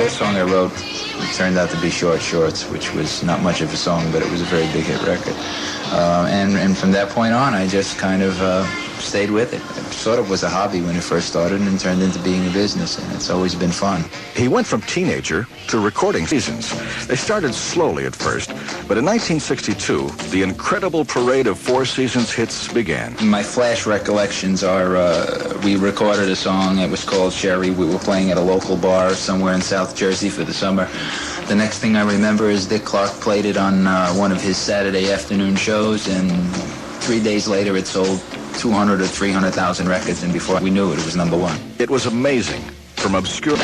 first song I wrote turned out to be Short Shorts, which was not much of a song, but it was a very big hit record. And from that point on, I just kind of stayed with it. It sort of was a hobby when it first started and turned into being a business, and it's always been fun. He went from teenager to recording seasons. They started slowly at first, but in 1962, the incredible parade of Four Seasons hits began. My flash recollections are we recorded a song. It was called Sherry. We were playing at a local bar somewhere in South Jersey for the summer. The next thing I remember is Dick Clark played it on one of his Saturday afternoon shows, and 3 days later it sold 200 or 300,000 records, and before we knew it, it was number one. It was amazing. From obscure...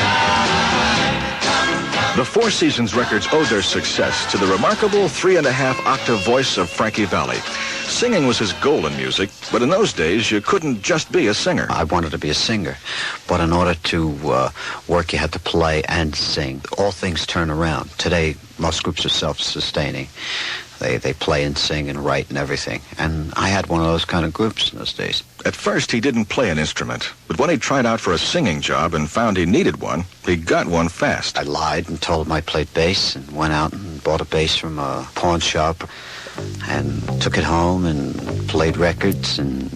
The Four Seasons records owed their success to the remarkable 3.5-octave voice of Frankie Valli. Singing was his goal in music, but in those days, you couldn't just be a singer. I wanted to be a singer, but in order to work, you had to play and sing. All things turn around. Today, most groups are self-sustaining. They play and sing and write and everything. And I had one of those kind of groups in those days. At first, he didn't play an instrument. But when he tried out for a singing job and found he needed one, he got one fast. I lied and told him I played bass and went out and bought a bass from a pawn shop and took it home and played records and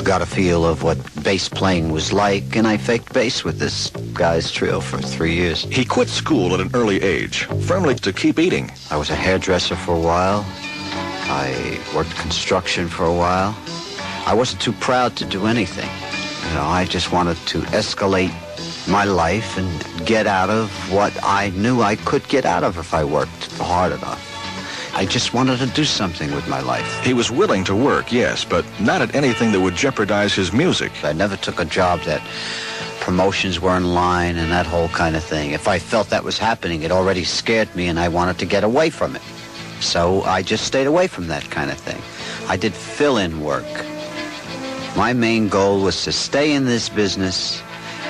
got a feel of what bass playing was like, and I faked bass with this guy's trio for 3 years. He quit school at an early age, firmly to keep eating. I was a hairdresser for a while. I worked construction for a while. I wasn't too proud to do anything. You know, I just wanted to escalate my life and get out of what I knew I could get out of if I worked hard enough. I just wanted to do something with my life. He was willing to work, yes, but not at anything that would jeopardize his music. I never took a job that promotions were in line and that whole kind of thing. If I felt that was happening, it already scared me and I wanted to get away from it. So I just stayed away from that kind of thing. I did fill-in work. My main goal was to stay in this business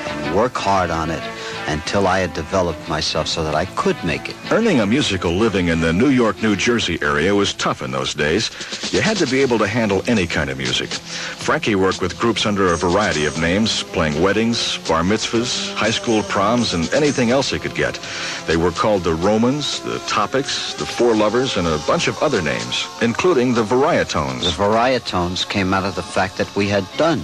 and work hard on it until I had developed myself so that I could make it. Earning a musical living in the New York, New Jersey area was tough in those days. You had to be able to handle any kind of music. Frankie worked with groups under a variety of names, playing weddings, bar mitzvahs, high school proms, and anything else he could get. They were called the Romans, the Topics, the Four Lovers, and a bunch of other names, including the Varietones. The Varietones came out of the fact that we had done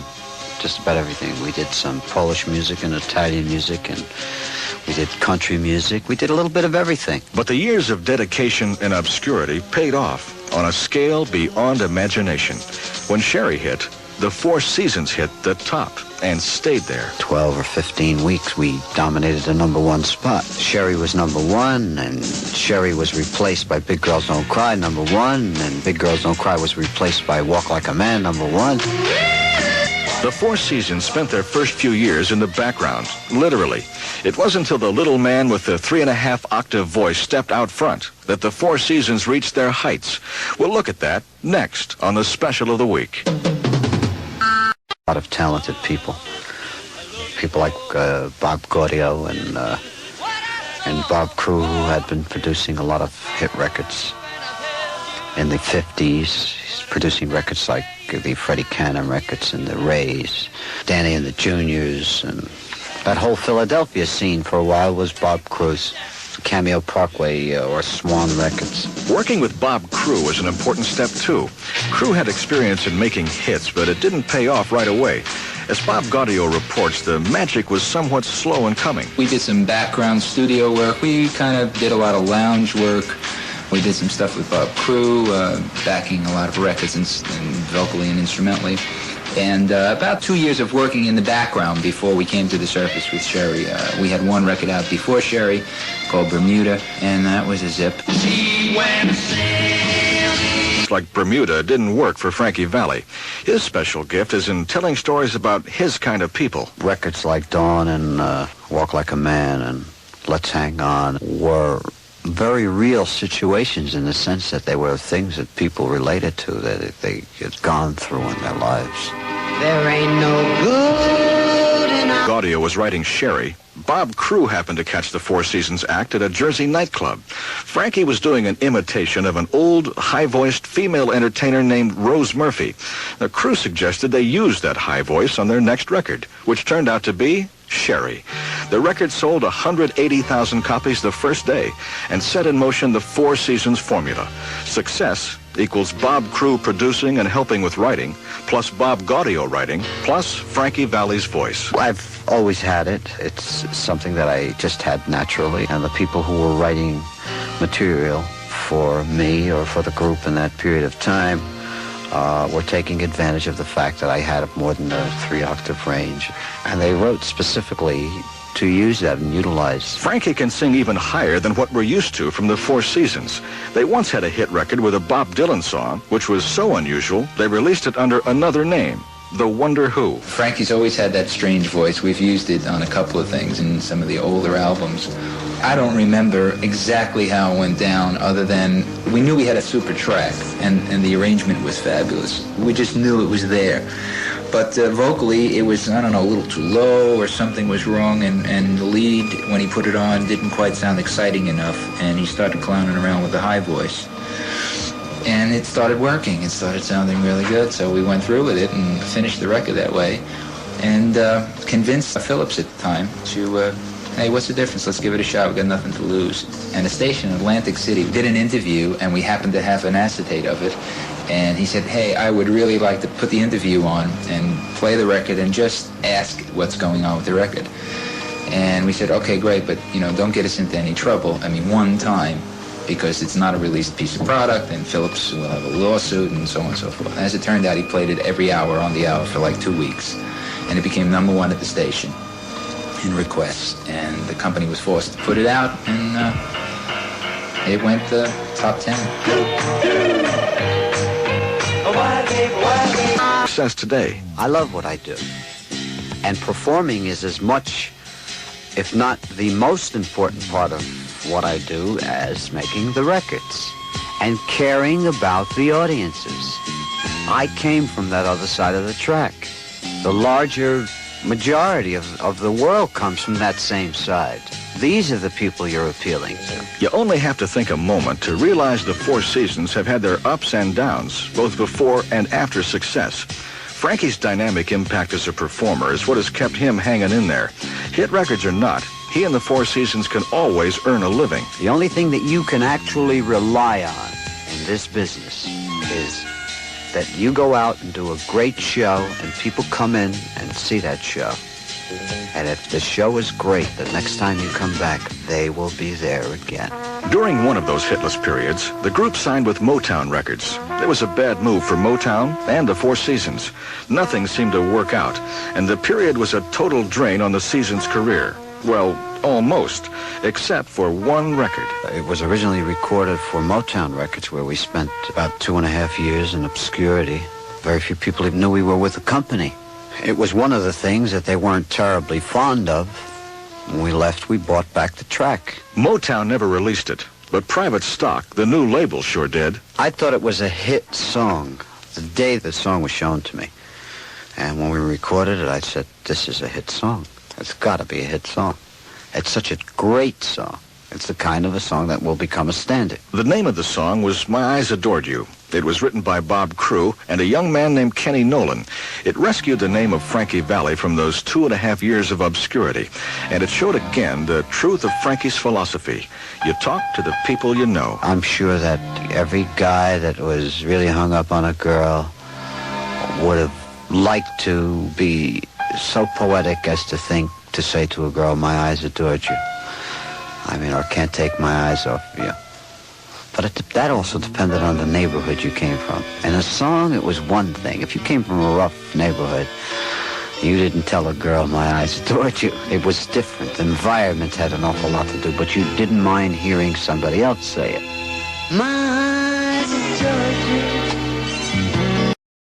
just about everything. We did some Polish music and Italian music, and we did country music. We did a little bit of everything. But the years of dedication and obscurity paid off on a scale beyond imagination. When Sherry hit, the Four Seasons hit the top and stayed there. 12 or 15 weeks, we dominated the #1 spot. Sherry was #1, and Sherry was replaced by Big Girls Don't Cry, #1, and Big Girls Don't Cry was replaced by Walk Like a Man, #1. The Four Seasons spent their first few years in the background, literally. It wasn't until the little man with the 3.5-octave voice stepped out front that the Four Seasons reached their heights. We'll look at that next on the Special of the Week. A lot of talented people. People like Bob Gaudio and Bob Crew, who had been producing a lot of hit records in the 50s. He's producing records like the Freddie Cannon records and the Rays, Danny and the Juniors, and that whole Philadelphia scene for a while was Bob Crew's Cameo Parkway or Swan Records. Working with Bob Crew was an important step, too. Crew had experience in making hits, but it didn't pay off right away. As Bob Gaudio reports, the magic was somewhat slow in coming. We did some background studio work. We kind of did a lot of lounge work. We did some stuff with Bob Crew, backing a lot of records and vocally and instrumentally. And about 2 years of working in the background before we came to the surface with Sherry. We had one record out before Sherry called Bermuda, and that was a zip. She went sailing. Like Bermuda didn't work for Frankie Valli. His special gift is in telling stories about his kind of people. Records like Dawn and Walk Like a Man and Let's Hang On were very real situations in the sense that they were things that people related to, that they had gone through in their lives. There ain't no good in our... Gaudio was writing Sherry. Bob Crew happened to catch the Four Seasons act at a Jersey nightclub. Frankie was doing an imitation of an old, high-voiced female entertainer named Rose Murphy. The Crew suggested they use that high voice on their next record, which turned out to be Sherry. The record sold 180,000 copies the first day and set in motion the Four Seasons formula. Success equals Bob Crew producing and helping with writing, plus Bob Gaudio writing, plus Frankie Valli's voice. I've always had it. It's something that I just had naturally. And the people who were writing material for me or for the group in that period of time were taking advantage of the fact that I had more than a 3-octave range. And they wrote specifically to use that and utilize. Frankie can sing even higher than what we're used to from the Four Seasons. They once had a hit record with a Bob Dylan song, which was so unusual, they released it under another name, The Wonder Who. Frankie's always had that strange voice. We've used it on a couple of things in some of the older albums. I don't remember exactly how it went down, other than we knew we had a super track, and the arrangement was fabulous. We just knew it was there. But vocally, it was, I don't know, a little too low, or something was wrong, and the lead, when he put it on, didn't quite sound exciting enough, and he started clowning around with the high voice. And it started working. It started sounding really good, so we went through with it and finished the record that way, and convinced Phillips at the time to, hey, what's the difference? Let's give it a shot. We've got nothing to lose. And a station in Atlantic City did an interview, and we happened to have an acetate of it. And he said, hey, I would really like to put the interview on and play the record and just ask what's going on with the record. And we said, okay, great, but, don't get us into any trouble. I mean, one time, because it's not a released piece of product, and Phillips will have a lawsuit and so on and so forth. As it turned out, he played it every hour on the hour for like 2 weeks. And it became #1 at the station in requests. And the company was forced to put it out, and it went top 10. Success today. I love what I do. And performing is as much, if not the most important part of what I do, as making the records and caring about the audiences. I came from that other side of the track. The larger majority of the world comes from that same side. These are the people you're appealing to. You only have to think a moment to realize the Four Seasons have had their ups and downs, both before and after success. Frankie's dynamic impact as a performer is what has kept him hanging in there. Hit records or not, he and the Four Seasons can always earn a living. The only thing that you can actually rely on in this business is that you go out and do a great show and people come in and see that show. And if the show is great, the next time you come back, they will be there again. During one of those hitless periods, the group signed with Motown Records. It was a bad move for Motown and the Four Seasons. Nothing seemed to work out, and the period was a total drain on the Seasons' career. Well, almost, except for one record. It was originally recorded for Motown Records, where we spent about 2.5 years in obscurity. Very few people even knew we were with the company. It was one of the things that they weren't terribly fond of. When we left, we bought back the track. Motown never released it, but Private Stock, the new label, sure did. I thought it was a hit song the day the song was shown to me. And when we recorded it, I said, this is a hit song. It's got to be a hit song. It's such a great song. It's the kind of a song that will become a standard. The name of the song was My Eyes Adored You. It was written by Bob Crew and a young man named Kenny Nolan. It rescued the name of Frankie Valli from those 2.5 years of obscurity. And it showed again the truth of Frankie's philosophy. You talk to the people you know. I'm sure that every guy that was really hung up on a girl would have liked to be so poetic as to say to a girl, my eyes adored you. I mean, or can't take my eyes off of you. But that also depended on the neighborhood you came from. In a song, it was one thing. If you came from a rough neighborhood, you didn't tell a girl, my eyes adored you. It was different. The environment had an awful lot to do, but you didn't mind hearing somebody else say it. My